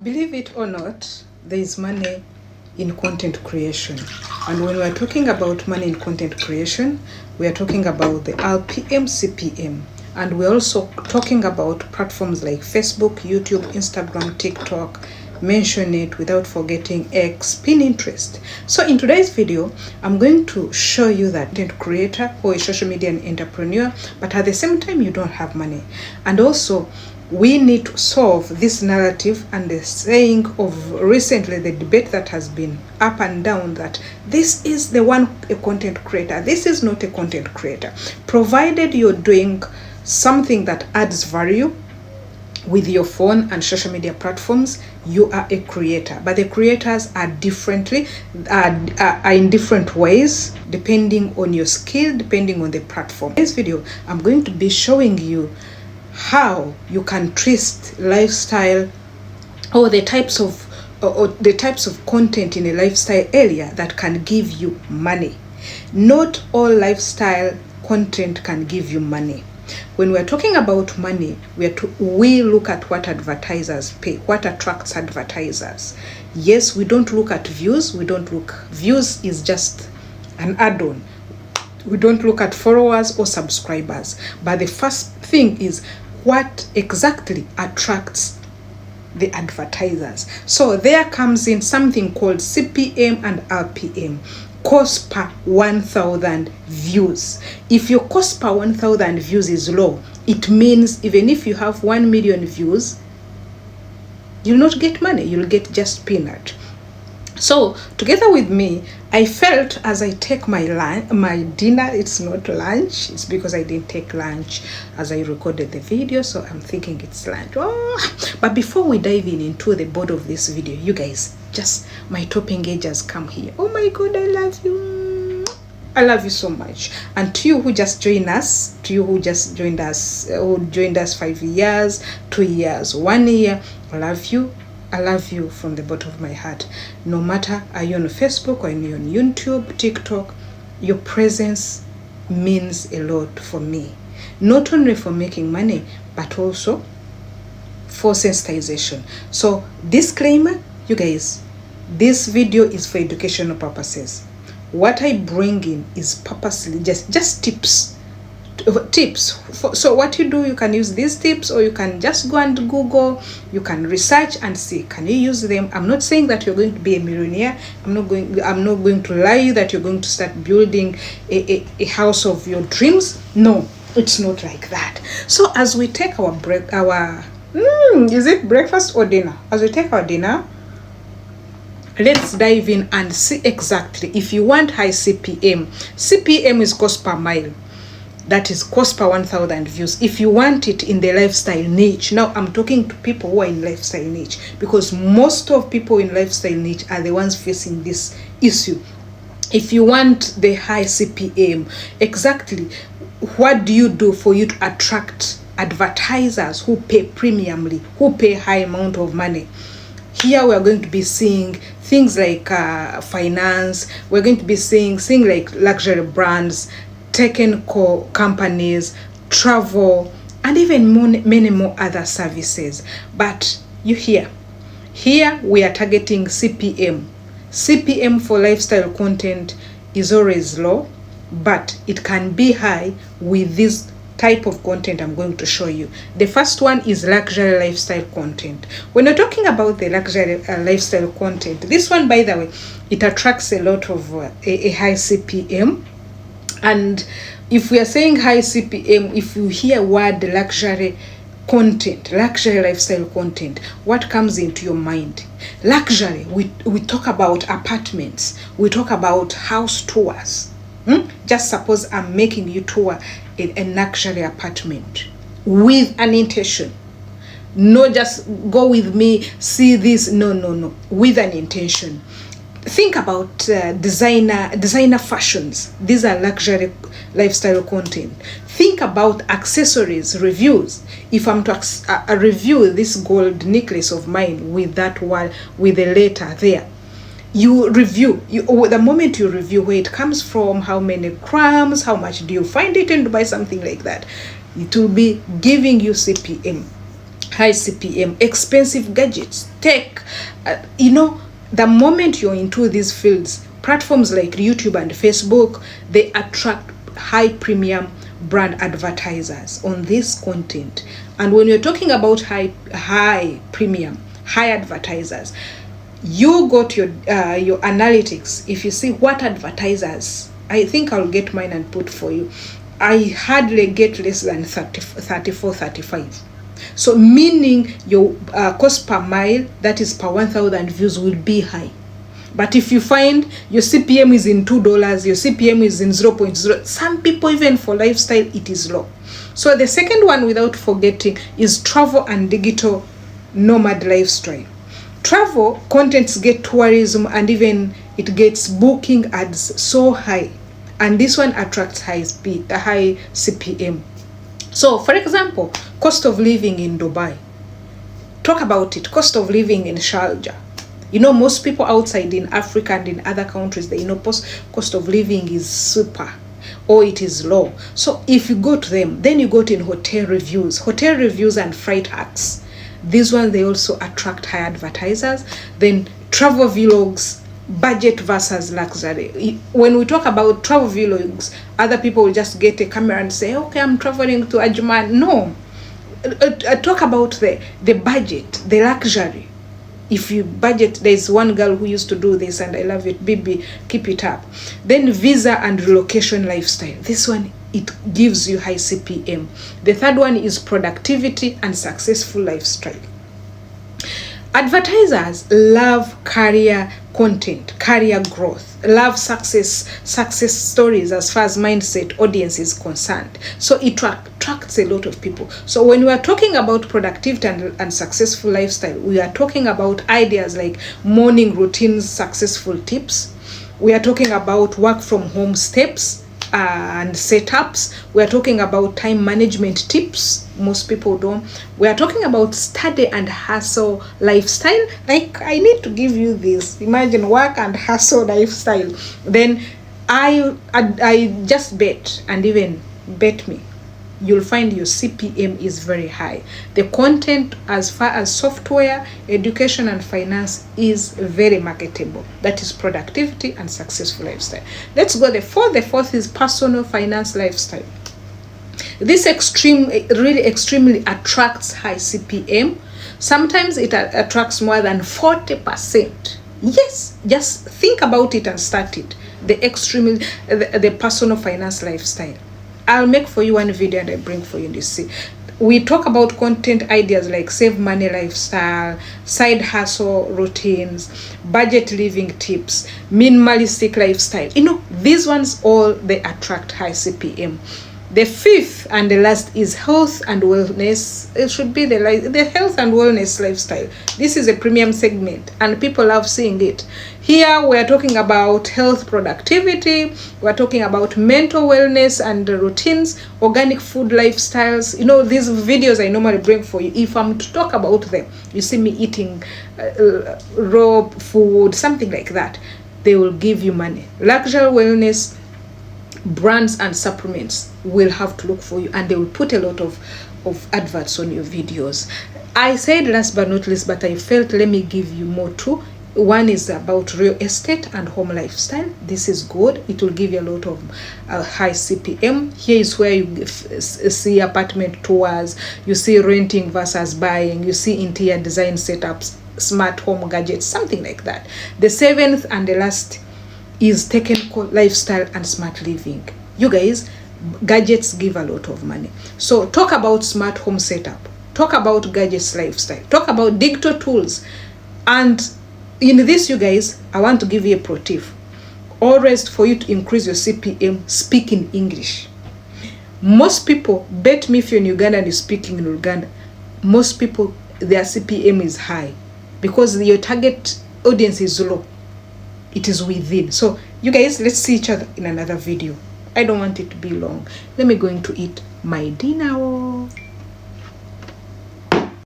Believe it or not, there is money in content creation. And when we're talking about money in content creation, we are talking about the RPM, CPM. And we're also talking about platforms like Facebook, YouTube, Instagram, TikTok, mention it without forgetting X, Pinterest. So in today's video, I'm going to show you that content creator or a social media entrepreneur, but at the same time, you don't have money. And also, we need to solve this narrative and the saying of recently the debate that has been up and down that this is the one a content creator, this is not a content creator. Provided you're doing something that adds value with your phone and social media platforms, you are a creator. But the creators are are in different ways depending on your skill, depending on the platform. In this video, I'm going to be showing you how you can twist lifestyle or the types of content in a lifestyle area that can give you money. Not all lifestyle content can give you money. When we're talking about money, we look at what advertisers pay, what attracts advertisers. Yes, we don't look at views. Views is just an add-on. We don't look at followers or subscribers. But the first thing is what exactly attracts the advertisers. So there comes in something called CPM and RPM. Cost per 1,000 views. If your cost per 1,000 views is low, it means even if you have 1 million views, you'll not get money. You'll get just peanut. So together with me, I felt as I take my dinner, it's not lunch, it's because I didn't take lunch as I recorded the video, so I'm thinking it's lunch. But before we dive into the body of this video, you guys, just my top engagers, come here. Oh my God, I love you. I love you so much. And to you who just joined us, who joined us 5 years, 2 years, 1 year, I love you. I love you from the bottom of my heart. No matter are you on Facebook or are you on YouTube, TikTok, your presence means a lot for me. Not only for making money, but also for sensitization. So disclaimer, you guys, this video is for educational purposes. What I bring in is purposely just tips. So what you do, you can use these tips, or you can just go and Google, you can research and see, can you use them? I'm not saying that you're going to be a millionaire. I'm not going to lie you that you're going to start building a house of your dreams. No, it's not like that. So as we take our break, is it breakfast or dinner? As we take our dinner, let's dive in and see exactly. If you want high CPM is cost per mile. That is cost per 1,000 views. If you want it in the lifestyle niche, now I'm talking to people who are in lifestyle niche, because most of people in lifestyle niche are the ones facing this issue. If you want the high CPM, exactly what do you do for you to attract advertisers who pay premiumly, who pay high amount of money? Here we are going to be seeing things like finance. We're going to be seeing things like luxury brands, technical companies, travel, and even many more other services. But here we are targeting CPM. CPM for lifestyle content is always low, but it can be high with this type of content I'm going to show you. The first one is luxury lifestyle content. When you're talking about the luxury lifestyle content, this one, by the way, it attracts a lot of a high CPM. And if we are saying high CPM, if you hear word luxury content, luxury lifestyle content, what comes into your mind? Luxury, we talk about apartments, we talk about house tours. Just suppose I'm making you tour a luxury apartment with an intention. No, just go with me, see this. No, with an intention. Think about designer fashions. These are luxury lifestyle content. Think about accessories, reviews. If I'm to review this gold necklace of mine with that one, with a letter there, you review. The moment you review where it comes from, how many grams, how much do you find it in Dubai, something like that, it will be giving you CPM. high CPM, expensive gadgets, tech. The moment you're into these fields, platforms like YouTube and Facebook, they attract high premium brand advertisers on this content. And when you're talking about high premium, high advertisers, you got your analytics. If you see what advertisers, I think I'll get mine and put for you. I hardly get less than 34, 35. So meaning your cost per mile, that is per 1,000 views, will be high. But if you find your CPM is in $2, your CPM is in 0.0, some people, even for lifestyle, it is low. So the second one, without forgetting, is travel and digital nomad lifestyle. Travel contents get tourism, and even it gets booking ads so high, and this one attracts high CPM. So for example, cost of living in Dubai, talk about it. Cost of living in Sharjah, most people outside in Africa and in other countries, they cost of living is super, or it is low. So if you go to them, then you go to in hotel reviews and freight hacks. These ones, they also attract high advertisers. Then travel vlogs, budget versus luxury. When we talk about travel vlogs, other people will just get a camera and say, okay, I'm traveling to Ajman. No, talk about the budget, the luxury. If you budget, there's one girl who used to do this and I love it. Bibi, keep it up. Then visa and relocation lifestyle. This one, it gives you high CPM. The third one is productivity and successful lifestyle. Advertisers love career content, career growth, love success stories as far as mindset audience is concerned. So it attracts a lot of people. So when we are talking about productivity and successful lifestyle, we are talking about ideas like morning routines, successful tips. We are talking about work from home steps and setups. We are talking about time management tips. Most people don't. We are talking about study and hustle lifestyle. Like, I need to give you this. Imagine work and hustle lifestyle. Then I just bet, and even bet me, you'll find your CPM is very high. The content as far as software, education, and finance is very marketable. That is productivity and successful lifestyle. Let's go the fourth. The fourth is personal finance lifestyle. This really extremely attracts high CPM. Sometimes it attracts more than 40%. Yes, just think about it and start it. The personal finance lifestyle. I'll make for you one video and I bring for you this. We talk about content ideas like save money lifestyle, side hustle routines, budget living tips, minimalistic lifestyle. These ones all, they attract high CPM. The fifth and the last is health and wellness. It should be the health and wellness lifestyle. This is a premium segment and people love seeing it. Here we are talking about health, productivity. We are talking about mental wellness and routines, organic food lifestyles. These videos I normally bring for you. If I'm to talk about them, you see me eating raw food, something like that, they will give you money. Luxury wellness, brands and supplements will have to look for you, and they will put a lot of adverts on your videos. I said last but not least, but I felt let me give you more too. One is about real estate and home lifestyle. This is good. It will give you a lot of high CPM. Here is where you see apartment tours, you see renting versus buying, you see interior design setups, smart home gadgets, something like that. The seventh and the last is technical lifestyle and smart living. You guys, gadgets give a lot of money. So talk about smart home setup, talk about gadgets lifestyle, talk about digital tools. And in this, you guys, I want to give you a pro tip. Always, for you to increase your CPM, speak in English. Most people, bet me if you're in Uganda and you're speaking in Uganda, most people, their CPM is high because your target audience is low. It is within. So you guys, let's see each other in another video. I don't want it to be long. Let me go to eat my dinner.